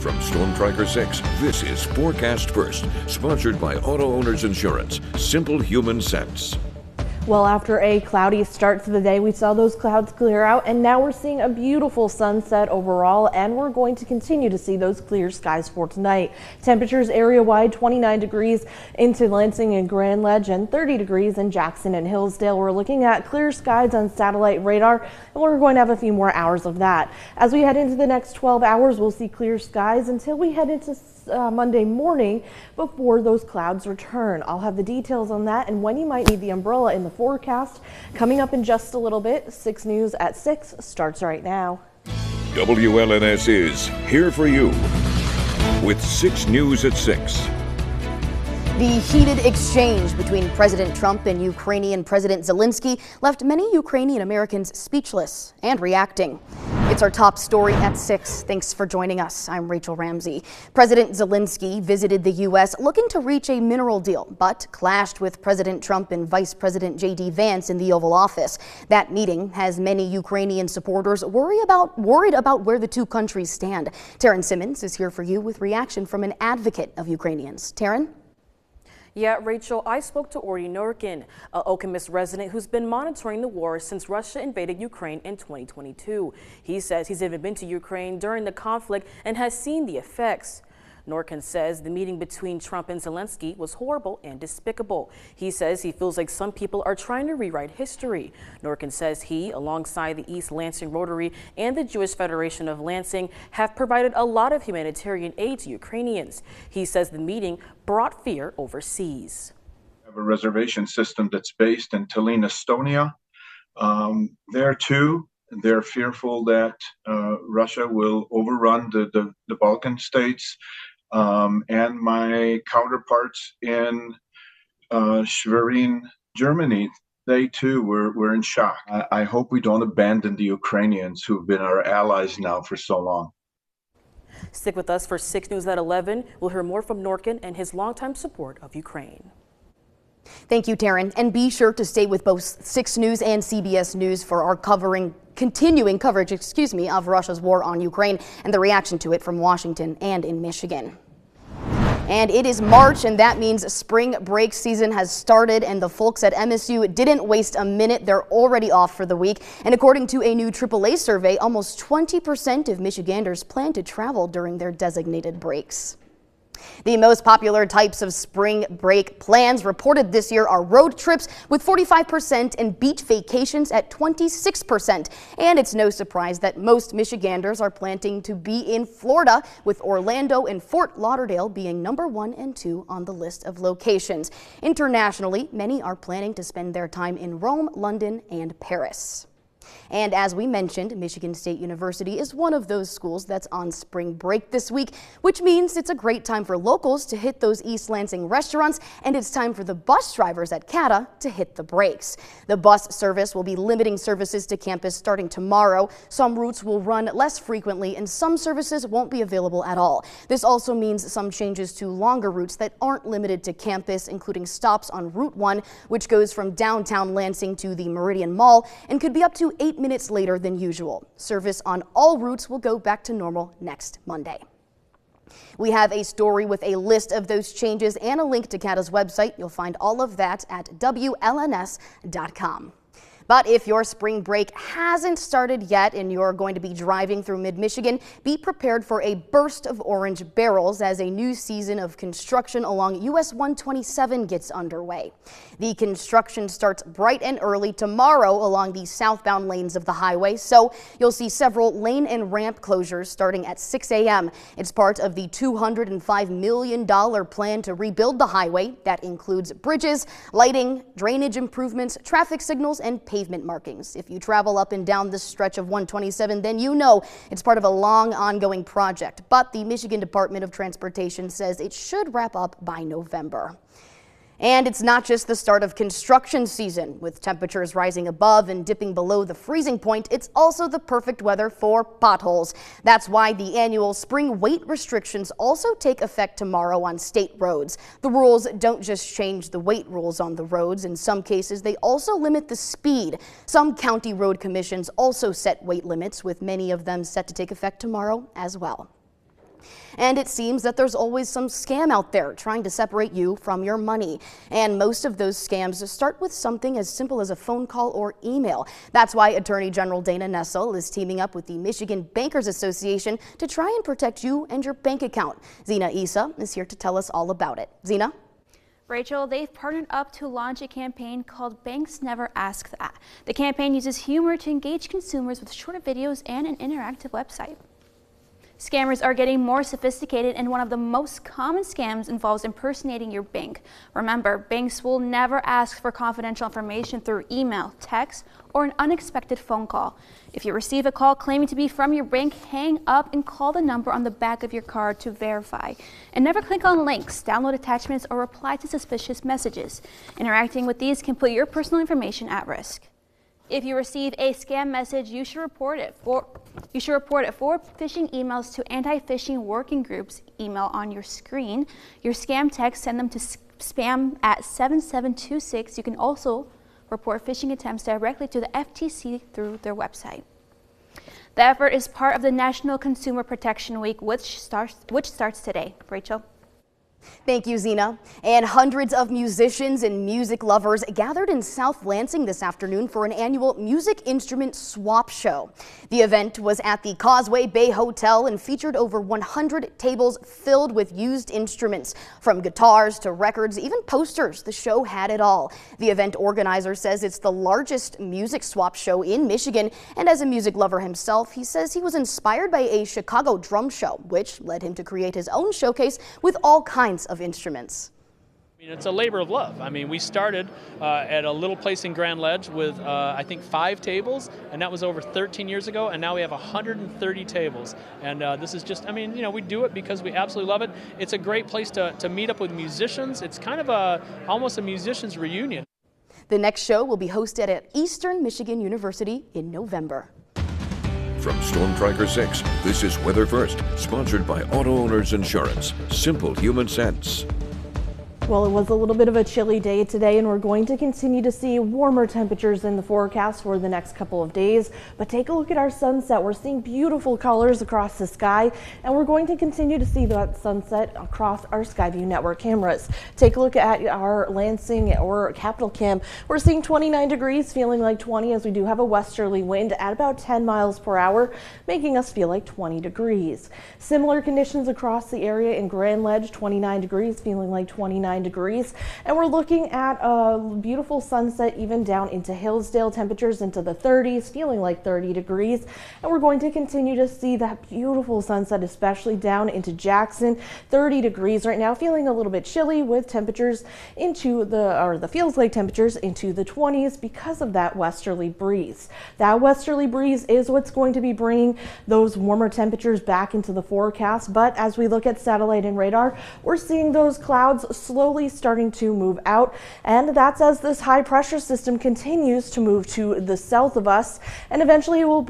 From Storm Tracker 6, this is Forecast First, sponsored by Auto Owners Insurance. Simple human sense. Well, after a cloudy start to the day, we saw those clouds clear out, and now we're seeing a beautiful sunset overall, and we're going to continue to see those clear skies for tonight. Temperatures area-wide 29 degrees into Lansing and Grand Ledge and 30 degrees in Jackson and Hillsdale. We're looking at clear skies on satellite radar, and we're going to have a few more hours of that. As we head into the next 12 hours, we'll see clear skies until we head into Monday morning before those clouds return. I'll have the details on that and when you might need the umbrella in the forecast coming up in just a little bit. 6 News at 6 starts right now. WLNS is here for you with 6 News at 6. The heated exchange between President Trump and Ukrainian President Zelensky left many Ukrainian Americans speechless and reacting. It's our top story at 6. Thanks for joining us. I'm Rachel Ramsey. President Zelensky visited the U.S. looking to reach a mineral deal, but clashed with President Trump and Vice President J.D. Vance in the Oval Office. That meeting has many Ukrainian supporters worried about where the two countries stand. Taryn Simmons is here for you with reaction from an advocate of Ukrainians. Taryn? Yeah, Rachel, I spoke to Ori Norkin, an Okemos resident who's been monitoring the war since Russia invaded Ukraine in 2022. He says he's even been to Ukraine during the conflict and has seen the effects. Norkin says the meeting between Trump and Zelensky was horrible and despicable. He says he feels like some people are trying to rewrite history. Norkin says he, alongside the East Lansing Rotary and the Jewish Federation of Lansing, have provided a lot of humanitarian aid to Ukrainians. He says the meeting brought fear overseas. We have a reservation system that's based in Tallinn, Estonia. There too, they're fearful that Russia will overrun the Balkan states. And my counterparts in Schwerin, Germany, they too were in shock. I hope we don't abandon the Ukrainians who've been our allies now for so long. Stick with us for 6 News at 11. We'll hear more from Norkin and his longtime support of Ukraine. Thank you, Taryn. And be sure to stay with both 6 News and CBS News for our continuing coverage, of Russia's war on Ukraine and the reaction to it from Washington and in Michigan. And it is March, and that means spring break season has started, and the folks at MSU didn't waste a minute. They're already off for the week. And according to a new AAA survey, almost 20% of Michiganders plan to travel during their designated breaks. The most popular types of spring break plans reported this year are road trips with 45% and beach vacations at 26%. And it's no surprise that most Michiganders are planning to be in Florida, with Orlando and Fort Lauderdale being number 1 and 2 on the list of locations. Internationally, many are planning to spend their time in Rome, London, and Paris. And as we mentioned, Michigan State University is one of those schools that's on spring break this week, which means it's a great time for locals to hit those East Lansing restaurants, and it's time for the bus drivers at CATA to hit the brakes. The bus service will be limiting services to campus starting tomorrow. Some routes will run less frequently, and some services won't be available at all. This also means some changes to longer routes that aren't limited to campus, including stops on Route 1, which goes from downtown Lansing to the Meridian Mall and could be up to 8 minutes later than usual. Service on all routes will go back to normal next Monday. We have a story with a list of those changes and a link to CATA's website. You'll find all of that at WLNS.com. But if your spring break hasn't started yet and you're going to be driving through mid-Michigan, be prepared for a burst of orange barrels as a new season of construction along US 127 gets underway. The construction starts bright and early tomorrow along the southbound lanes of the highway, so you'll see several lane and ramp closures starting at 6 a.m. It's part of the $205 million plan to rebuild the highway. That includes bridges, lighting, drainage improvements, traffic signals, and pavement markings. If you travel up and down this stretch of 127, then you know it's part of a long ongoing project. But the Michigan Department of Transportation says it should wrap up by November. And it's not just the start of construction season. With temperatures rising above and dipping below the freezing point, it's also the perfect weather for potholes. That's why the annual spring weight restrictions also take effect tomorrow on state roads. The rules don't just change the weight rules on the roads. In some cases, they also limit the speed. Some county road commissions also set weight limits, with many of them set to take effect tomorrow as well. And it seems that there's always some scam out there trying to separate you from your money. And most of those scams start with something as simple as a phone call or email. That's why Attorney General Dana Nessel is teaming up with the Michigan Bankers Association to try and protect you and your bank account. Zena Issa is here to tell us all about it. Zena? Rachel, they've partnered up to launch a campaign called Banks Never Ask That. The campaign uses humor to engage consumers with short videos and an interactive website. Scammers are getting more sophisticated, and one of the most common scams involves impersonating your bank. Remember, banks will never ask for confidential information through email, text, or an unexpected phone call. If you receive a call claiming to be from your bank, hang up and call the number on the back of your card to verify. And never click on links, download attachments, or reply to suspicious messages. Interacting with these can put your personal information at risk. If you receive a scam message, you should report it. Forward phishing emails to anti-phishing working groups email on your screen. Your scam text, send them to spam at 7726. You can also report phishing attempts directly to the FTC through their website. The effort is part of the National Consumer Protection Week, which starts today. Rachel? Thank you, Zena. And hundreds of musicians and music lovers gathered in South Lansing this afternoon for an annual music instrument swap show. The event was at the Causeway Bay Hotel and featured over 100 tables filled with used instruments. From guitars to records, even posters, the show had it all. The event organizer says it's the largest music swap show in Michigan, and as a music lover himself, he says he was inspired by a Chicago drum show, which led him to create his own showcase with all kinds of instruments. I mean, it's a labor of love. I mean, we started at a little place in Grand Ledge with, I think, 5 tables, and that was over 13 years ago, and now we have 130 tables. And this is just, I mean, you know, we do it because we absolutely love it. It's a great place to meet up with musicians. It's kind of almost a musician's reunion. The next show will be hosted at Eastern Michigan University in November. From Storm Tracker 6, this is Weather First, sponsored by Auto Owners Insurance. Simple human sense. Well, it was a little bit of a chilly day today, and we're going to continue to see warmer temperatures in the forecast for the next couple of days. But take a look at our sunset. We're seeing beautiful colors across the sky, and we're going to continue to see that sunset across our Skyview network cameras. Take a look at our Lansing or Capital Cam. We're seeing 29 degrees, feeling like 20, as we do have a westerly wind at about 10 miles per hour, making us feel like 20 degrees. Similar conditions across the area in Grand Ledge, 29 degrees, feeling like 29 degrees, and we're looking at a beautiful sunset even down into Hillsdale, temperatures into the 30s, feeling like 30 degrees, and we're going to continue to see that beautiful sunset, especially down into Jackson, 30 degrees right now, feeling a little bit chilly with temperatures into the feels like temperatures into the 20s because of that westerly breeze. That westerly breeze is what's going to be bringing those warmer temperatures back into the forecast, but as we look at satellite and radar, we're seeing those clouds slowly starting to move out, and that's as this high pressure system continues to move to the south of us, and eventually it will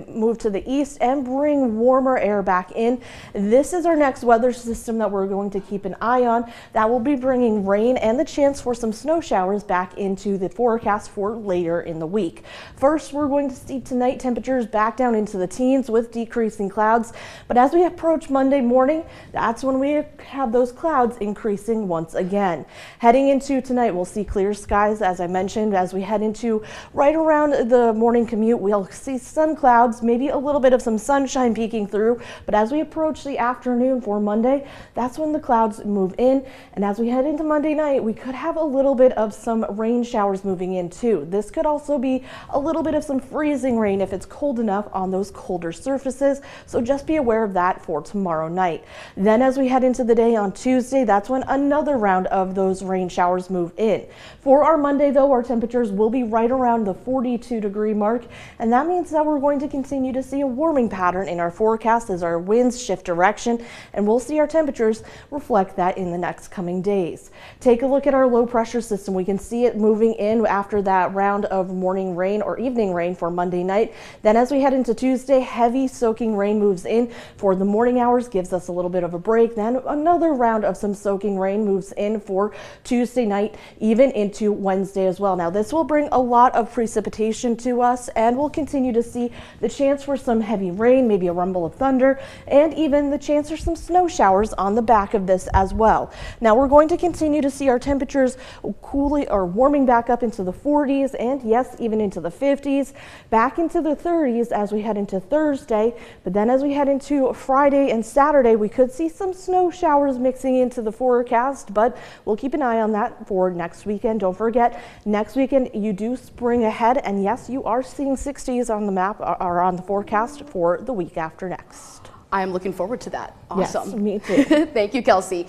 move to the east and bring warmer air back in. This is our next weather system that we're going to keep an eye on. That will be bringing rain and the chance for some snow showers back into the forecast for later in the week. First, we're going to see tonight temperatures back down into the teens with decreasing clouds, but as we approach Monday morning, that's when we have those clouds increasing once again. Heading into tonight, we'll see clear skies, as I mentioned. As we head into right around the morning commute, we'll see some clouds, maybe a little bit of some sunshine peeking through, but as we approach the afternoon for Monday, that's when the clouds move in, and as we head into Monday night, we could have a little bit of some rain showers moving in too. This could also be a little bit of some freezing rain if it's cold enough on those colder surfaces, so just be aware of that for tomorrow night. Then as we head into the day on Tuesday, that's when another round of those rain showers move in. For our Monday, though, our temperatures will be right around the 42-degree mark, and that means that we're going to continue to see a warming pattern in our forecast as our winds shift direction, and we'll see our temperatures reflect that in the next coming days. Take a look at our low pressure system. We can see it moving in after that round of morning rain or evening rain for Monday night. Then as we head into Tuesday, heavy soaking rain moves in for the morning hours, gives us a little bit of a break. Then another round of some soaking rain moves moves in for Tuesday night, even into Wednesday as well. Now, this will bring a lot of precipitation to us, and we'll continue to see the chance for some heavy rain, maybe a rumble of thunder, and even the chance for some snow showers on the back of this as well. Now, we're going to continue to see our temperatures cooling or warming back up into the 40s, and yes, even into the 50s, back into the 30s as we head into Thursday. But then as we head into Friday and Saturday, we could see some snow showers mixing into the forecast, but we'll keep an eye on that for next weekend. Don't forget, next weekend you do spring ahead, and yes, you are seeing 60s on the map or on the forecast for the week after next. I am looking forward to that. Awesome. Yes, me too. Thank you, Kelsey.